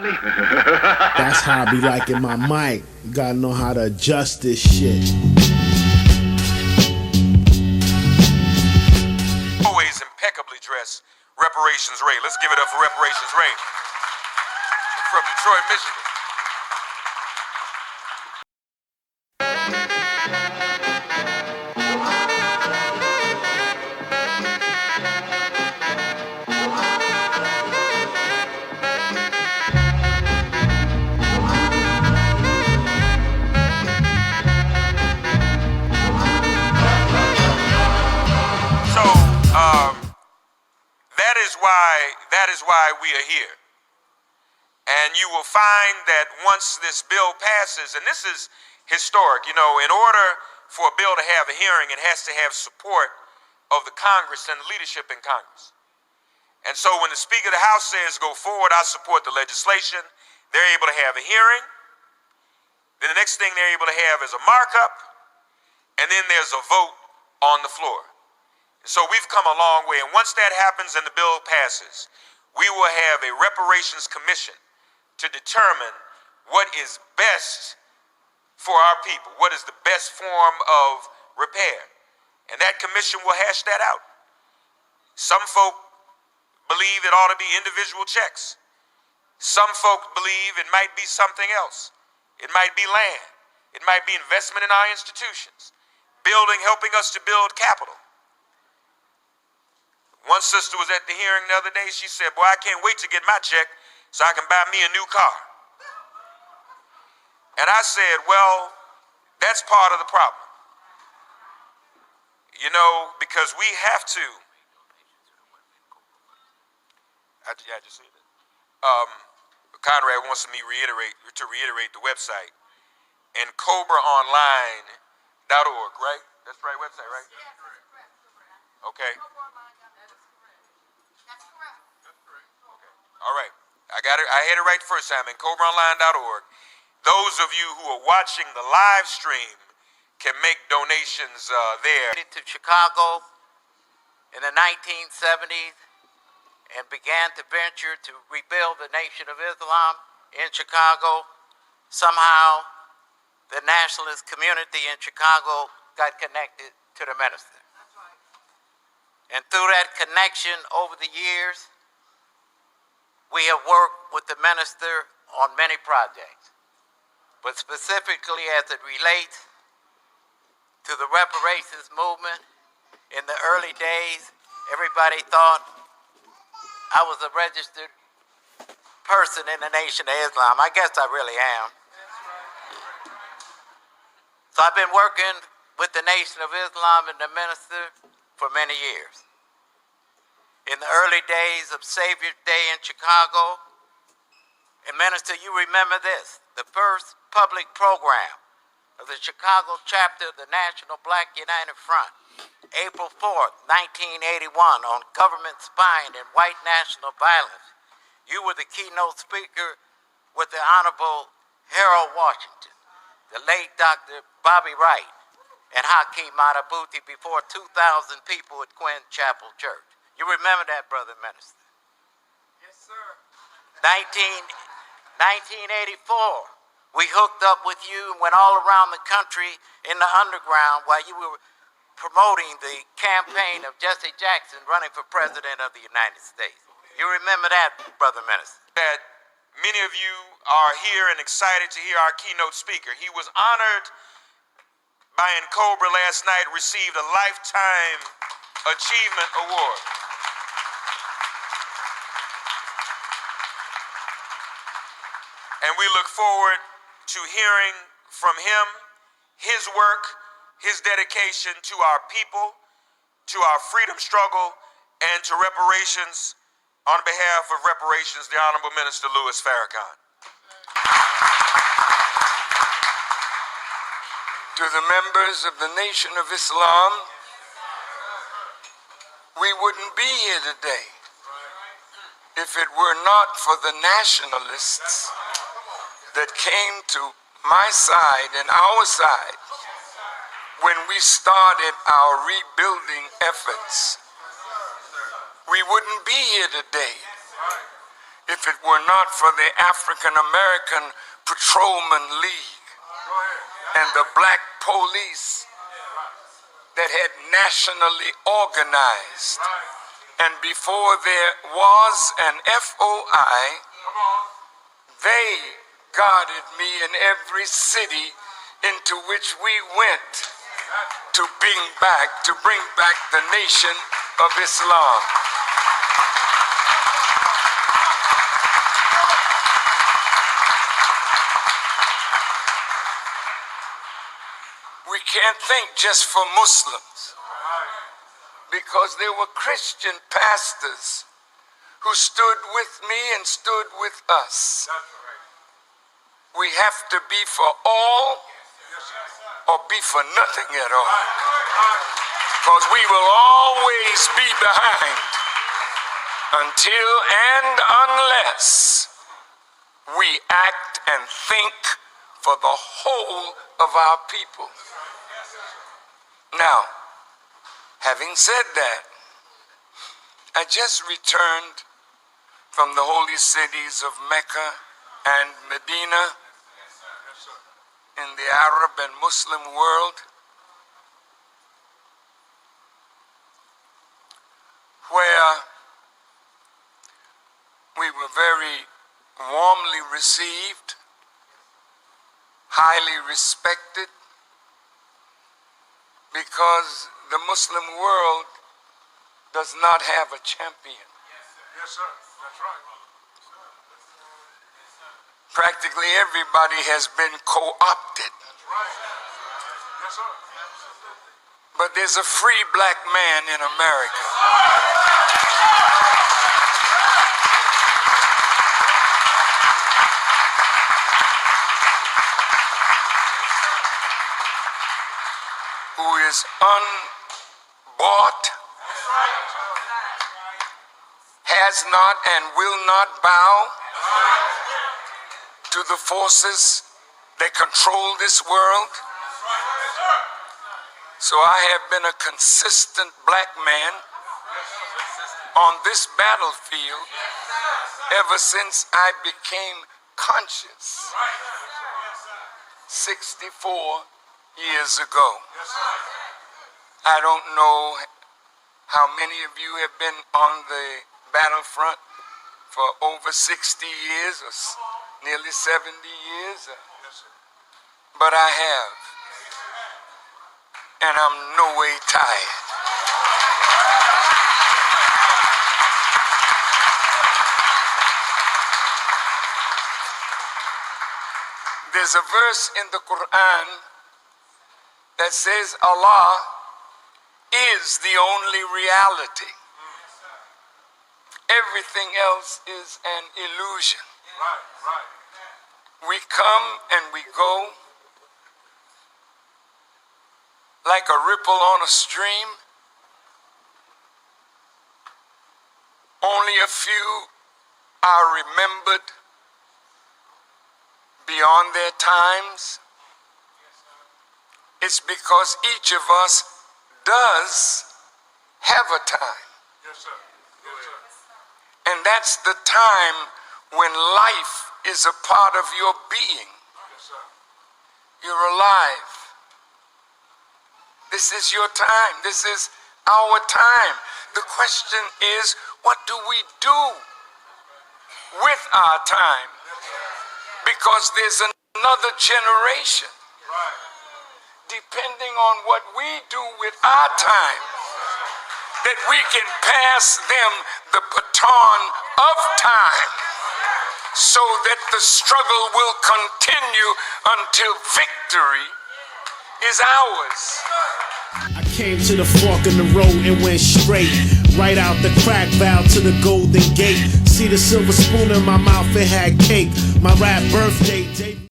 That's how I be liking my mic. You gotta know how to adjust this shit. Always impeccably dressed, Reparations Ray. Let's give it up for Reparations Ray from Detroit, Michigan. That is why we are here. And you will find that once this bill passes, and this is historic, you know, in order for a bill to have a hearing, it has to have support of the Congress and the leadership in Congress. And so when the Speaker of the House says go forward, I support the legislation, they're able to have a hearing. Then the next thing they're able to have is a markup, and then there's a vote on the floor. So we've come a long way, and once that happens and the bill passes, we will have a reparations commission to determine what is best for our people, what is the best form of repair. And that commission will hash that out. Some folk believe it ought to be individual checks. Some folk believe it might be something else. It might be land. It might be investment in our institutions, building, helping us to build capital. One sister was at the hearing the other day. She said, boy, I can't wait to get my check so I can buy me a new car. And I said, well, that's part of the problem. You know, because we have to. I just said that. Conrad wants me to reiterate the website. Ncobraonline.org, right? That's the right website, right? Okay. All right, I got it. I had it right the first time. Ncobraonline.org. Those of you who are watching the live stream can make donations there. To Chicago in the 1970s and began to venture to rebuild the Nation of Islam in Chicago. Somehow, the nationalist community in Chicago got connected to the minister. And through that connection over the years, we have worked with the minister on many projects, but specifically as it relates to the reparations movement. In the early days, everybody thought I was a registered person in the Nation of Islam. I guess I really am. So I've been working with the Nation of Islam and the minister for many years. In the early days of Savior's Day in Chicago, and Minister, you remember this, the first public program of the Chicago chapter of the National Black United Front, April 4th, 1981, on government spying and white national violence. You were the keynote speaker with the Honorable Harold Washington, the late Dr. Bobby Wright, and Hakeem Matabuti before 2,000 people at Quinn Chapel Church. You remember that, Brother Minister? Yes, sir. 1984, we hooked up with you and went all around the country in the underground while you were promoting the campaign of Jesse Jackson running for President of the United States. You remember that, Brother Minister? That many of you are here and excited to hear our keynote speaker. He was honored by Ncobra last night, received a Lifetime Achievement Award. And we look forward to hearing from him, his work, his dedication to our people, to our freedom struggle, and to reparations. On behalf of reparations, the Honorable Minister Louis Farrakhan. To the members of the Nation of Islam, we wouldn't be here today if it were not for the nationalists that came to my side and our side when we started our rebuilding efforts. We wouldn't be here today if it were not for the African American Patrolman League and the black police that had nationally organized. And before there was an FOI, they guarded me in every city into which we went to bring back the nation of Islam. We can't think just for Muslims, because there were Christian pastors who stood with me and stood with us. We have to be for all or be for nothing at all, because we will always be behind until and unless we act and think for the whole of our people. Now, having said that, I just returned from the holy cities of Mecca and Medina in the Arab and Muslim world, where we were very warmly received, highly respected, because the Muslim world does not have a champion. Yes, sir. That's right. Practically everybody has been co-opted. That's right. Yes, sir. But there's a free black man in America. Who is unbought, has not and will not bow to the forces that control this world. So I have been a consistent black man on this battlefield ever since I became conscious 64 years ago. I don't know how many of you have been on the battlefront for over 60 years or nearly 70 years, but I have, and I'm no way tired. There's a verse in the Quran that says Allah is the only reality. Everything else is an illusion. We come and we go like a ripple on a stream. Only a few are remembered beyond their times. It's because each of us does have a time. Yes, sir. Yes, sir. And that's the time when life is a part of your being. Yes, sir. You're alive. This is your time. This is our time. The question is, what do we do with our time? Because there's another generation. Depending on what we do with our time, that we can pass them the baton of time so that the struggle will continue until victory is ours. I came to the fork in the road and went straight right out the crack valve to the golden gate. See the silver spoon in my mouth, it had cake. My rap birthday date.